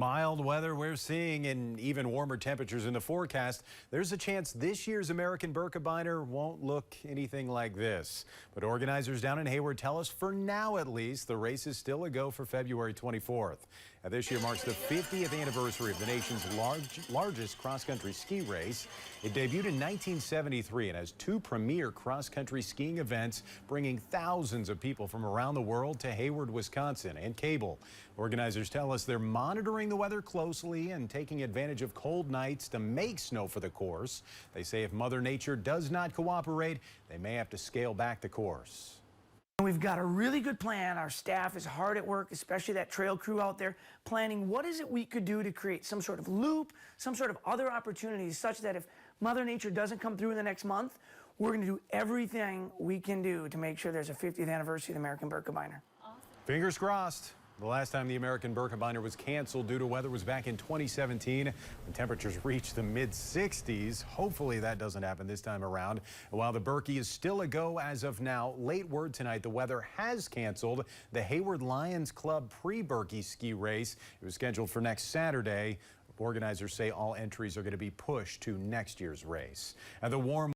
mild weather we're seeing and even warmer temperatures in the forecast, there's a chance this year's American Birkebeiner won't look anything like this. But organizers down in Hayward tell us for now at least the race is still a go for February 24th. Now, this year marks the 50th anniversary of the nation's largest cross-country ski race. It debuted in 1973 and has two premier cross-country skiing events, bringing thousands of people from around the world to Hayward, Wisconsin and Cable. Organizers tell us they're monitoring the weather closely and taking advantage of cold nights to make snow for the course. They say if Mother Nature does not cooperate, they may have to scale back the course. We've got a really good plan. Our staff is hard at work, especially that trail crew out there, planning what is it we could do to create some sort of loop, some sort of other opportunities such that if Mother Nature doesn't come through in the next month, we're going to do everything we can do to make sure there's a 50th anniversary of the American Birkebeiner. Awesome. Fingers crossed. The last time the American Birkebeiner was canceled due to weather was back in 2017 when temperatures reached the mid-60s. Hopefully that doesn't happen this time around. While the Birkie is still a go as of now, late word tonight the weather has canceled the Hayward Lions Club pre-Birkie ski race. It was scheduled for next Saturday. Organizers say all entries are going to be pushed to next year's race. And the warm